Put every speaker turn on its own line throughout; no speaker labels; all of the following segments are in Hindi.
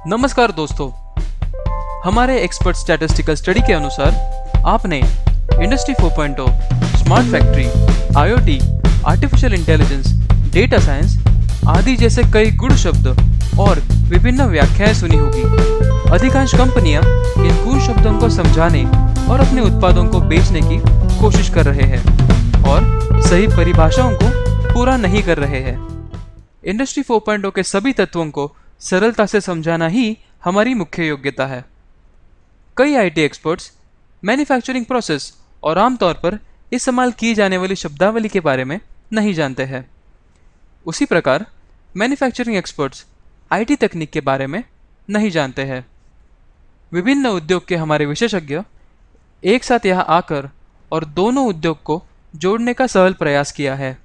नमस्कार दोस्तों, हमारे एक्सपर्ट स्टैटिस्टिकल स्टडी के अनुसार आपने industry 4.0, smart factory, IoT, artificial intelligence, data science आदि जैसे कई गुण शब्द और विभिन्न व्याख्याएं सुनी होगी। अधिकांश कंपनियां इन गुण शब्दों को समझाने और अपने उत्पादों को बेचने की कोशिश कर रहे हैं और सही परिभाषाओं को पूरा नहीं कर रहे हैं। इंडस्ट्री 4.0 के सभी तत्वों को सरलता से समझाना ही हमारी मुख्य योग्यता है। कई आईटी एक्सपर्ट्स मैन्युफैक्चरिंग प्रोसेस और आमतौर पर इस्तेमाल की जाने वाली शब्दावली के बारे में नहीं जानते हैं। उसी प्रकार मैन्युफैक्चरिंग एक्सपर्ट्स आईटी तकनीक के बारे में नहीं जानते हैं। विभिन्न उद्योग के हमारे विशेषज्ञ एक साथ यहाँ आकर और दोनों उद्योग को जोड़ने का सहल प्रयास किया है।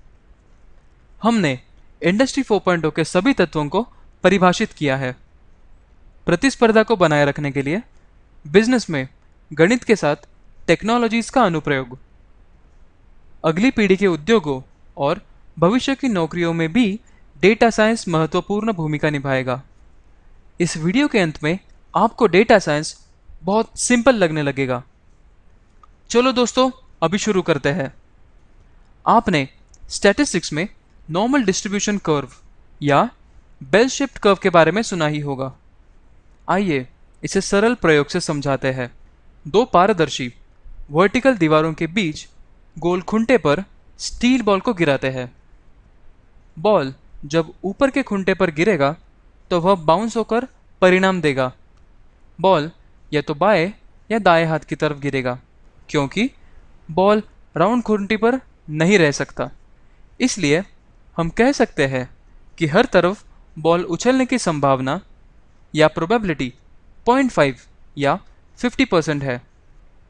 हमने इंडस्ट्री 4.0 के सभी तत्वों को परिभाषित किया है। प्रतिस्पर्धा को बनाए रखने के लिए बिजनेस में गणित के साथ टेक्नोलॉजीज का अनुप्रयोग, अगली पीढ़ी के उद्योगों और भविष्य की नौकरियों में भी डेटा साइंस महत्वपूर्ण भूमिका निभाएगा। इस वीडियो के अंत में आपको डेटा साइंस बहुत सिंपल लगने लगेगा। चलो दोस्तों, अभी शुरू करते हैं। आपने स्टैटिस्टिक्स में नॉर्मल डिस्ट्रीब्यूशन कर्व या बेल शेप्ड कर्व के बारे में सुना ही होगा। आइए इसे सरल प्रयोग से समझाते हैं। दो पारदर्शी वर्टिकल दीवारों के बीच गोल खुंटे पर स्टील बॉल को गिराते हैं। बॉल जब ऊपर के खुंटे पर गिरेगा तो वह बाउंस होकर परिणाम देगा। बॉल या तो बाएं या दाएं हाथ की तरफ गिरेगा, क्योंकि बॉल राउंड खुंटी पर नहीं रह सकता। इसलिए हम कह सकते हैं कि हर तरफ बॉल उछलने की संभावना या प्रोबेबिलिटी 0.5 या 50% है।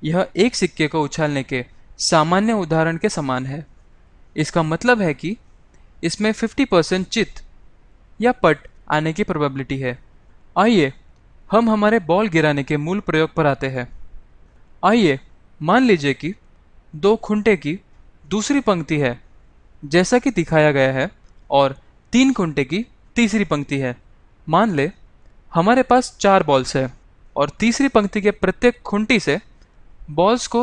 यह एक सिक्के को उछालने के सामान्य उदाहरण के समान है। इसका मतलब है कि इसमें 50% चित या पट आने की प्रोबेबिलिटी है। आइए हम हमारे बॉल गिराने के मूल प्रयोग पर आते हैं। आइए मान लीजिए कि दो खुंटे की दूसरी पंक्ति है जैसा कि दिखाया गया है और 3 खुंटे की तीसरी पंक्ति है। मान ले हमारे पास 4 बॉल्स है और तीसरी पंक्ति के प्रत्येक खुंटी से बॉल्स को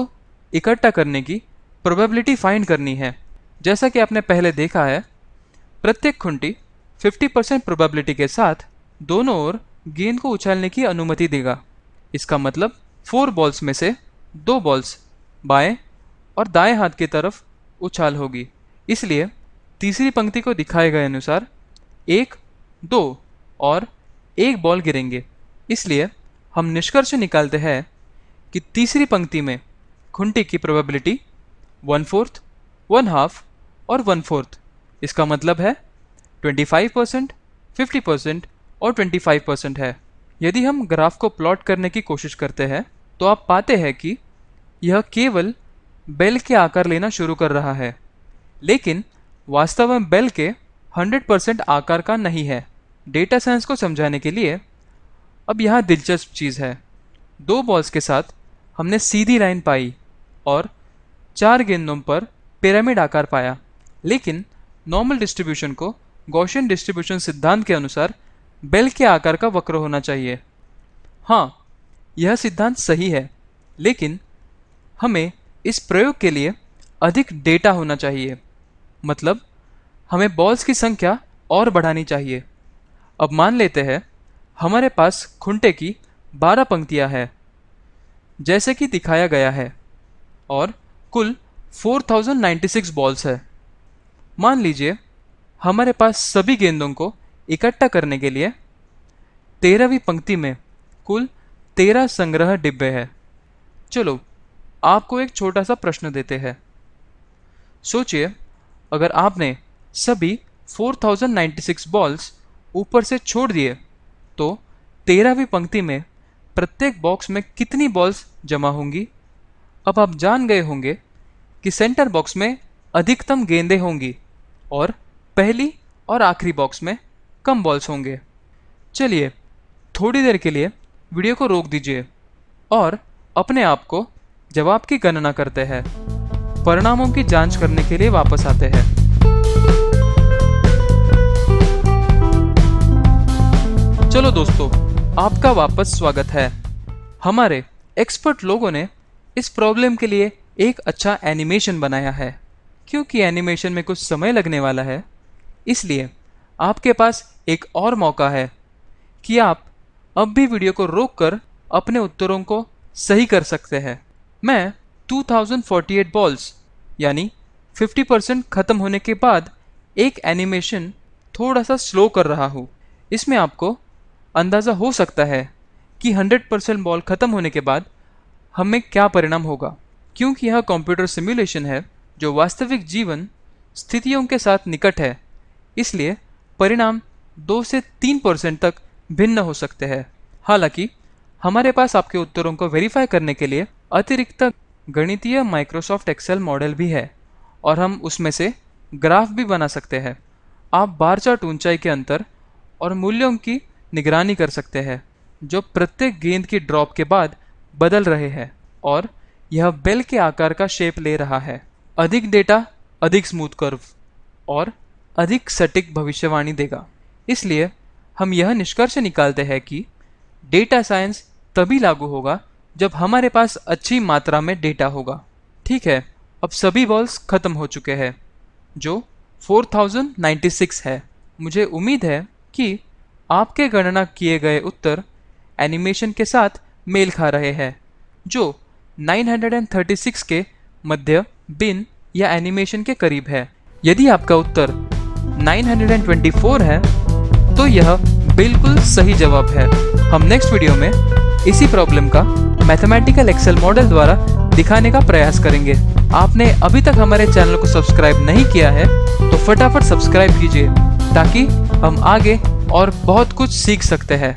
इकट्ठा करने की प्रोबेबिलिटी फाइंड करनी है। जैसा कि आपने पहले देखा है, प्रत्येक खुंटी 50% प्रोबेबिलिटी के साथ दोनों ओर गेंद को उछालने की अनुमति देगा। इसका मतलब 4 बॉल्स में से 2 बॉल्स बाएं और दाएं हाथ की तरफ उछाल होगी। इसलिए तीसरी पंक्ति को दिखाए गए अनुसार 1, 2 और 1 बॉल गिरेंगे। इसलिए हम निष्कर्ष निकालते हैं कि तीसरी पंक्ति में खुंटी की प्रोबेबिलिटी 1/4, 1/2 और 1/4। इसका मतलब है 25%, 50% और 25% है। यदि हम ग्राफ को प्लॉट करने की कोशिश करते हैं तो आप पाते हैं कि यह केवल बेल के आकार लेना शुरू कर रहा है, लेकिन वास्तव में बेल के 100% आकार का नहीं है। डेटा साइंस को समझाने के लिए अब यहाँ दिलचस्प चीज़ है। 2 बॉल्स के साथ हमने सीधी लाइन पाई और 4 गेंदों पर पिरामिड आकार पाया, लेकिन नॉर्मल डिस्ट्रीब्यूशन को गॉसियन डिस्ट्रीब्यूशन सिद्धांत के अनुसार बेल के आकार का वक्र होना चाहिए। हाँ, यह सिद्धांत सही है, लेकिन हमें इस प्रयोग के लिए अधिक डेटा होना चाहिए। मतलब हमें बॉल्स की संख्या और बढ़ानी चाहिए। अब मान लेते हैं हमारे पास खुंटे की 12 पंक्तियां हैं जैसे कि दिखाया गया है और कुल 4096 बॉल्स है। मान लीजिए हमारे पास सभी गेंदों को इकट्ठा करने के लिए 13वीं पंक्ति में कुल 13 संग्रह डिब्बे हैं। चलो आपको एक छोटा सा प्रश्न देते हैं। सोचिए, अगर आपने सभी 4096 बॉल्स ऊपर से छोड़ दिए तो 13वीं पंक्ति में प्रत्येक बॉक्स में कितनी बॉल्स जमा होंगी? अब आप जान गए होंगे कि सेंटर बॉक्स में अधिकतम गेंदें होंगी और पहली और आखिरी बॉक्स में कम बॉल्स होंगे। चलिए थोड़ी देर के लिए वीडियो को रोक दीजिए और अपने आप को जवाब की गणना करते हैं। परिणामों की जांच करने के लिए वापस आते हैं। चलो दोस्तों, आपका वापस स्वागत है। हमारे एक्सपर्ट लोगों ने इस प्रॉब्लम के लिए एक अच्छा एनिमेशन बनाया है। क्योंकि एनिमेशन में कुछ समय लगने वाला है, इसलिए आपके पास एक और मौका है कि आप अब भी वीडियो को रोककर अपने उत्तरों को सही कर सकते हैं। मैं 2048 बॉल्स यानी 50% ख़त्म होने के बाद एक एनिमेशन थोड़ा सा स्लो कर रहा हूँ। इसमें आपको अंदाज़ा हो सकता है कि 100% बॉल ख़त्म होने के बाद हमें क्या परिणाम होगा। क्योंकि यह कंप्यूटर सिमुलेशन है जो वास्तविक जीवन स्थितियों के साथ निकट है, इसलिए परिणाम 2 से 3% तक भिन्न हो सकते हैं। हालांकि हमारे पास आपके उत्तरों को वेरीफाई करने के लिए अतिरिक्त गणितीय माइक्रोसॉफ्ट एक्सेल मॉडल भी है और हम उसमें से ग्राफ भी बना सकते हैं। आप बार चार्ट ऊंचाई के अंतर और मूल्यों की निगरानी कर सकते हैं जो प्रत्येक गेंद की ड्रॉप के बाद बदल रहे हैं, और यह बेल के आकार का शेप ले रहा है। अधिक डेटा अधिक स्मूथ कर्व और अधिक सटीक भविष्यवाणी देगा। इसलिए हम यह निष्कर्ष निकालते हैं कि डेटा साइंस तभी लागू होगा जब हमारे पास अच्छी मात्रा में डेटा होगा। ठीक है, अब सभी बॉल्स खत्म हो चुके हैं जो 4096 है। मुझे उम्मीद है कि आपके गणना किए गए उत्तर एनिमेशन के साथ मेल खा रहे हैं जो 936 के मध्य बिन या एनिमेशन के करीब है। यदि आपका उत्तर 924 है तो यह बिल्कुल सही जवाब है। हम नेक्स्ट वीडियो में इसी प्रॉब्लम का मैथमेटिकल एक्सेल मॉडल द्वारा दिखाने का प्रयास करेंगे। आपने अभी तक हमारे चैनल को सब्सक्राइब नहीं किया है तो फटाफट सब्सक्राइब कीजिए ताकि हम आगे और बहुत कुछ सीख सकते हैं।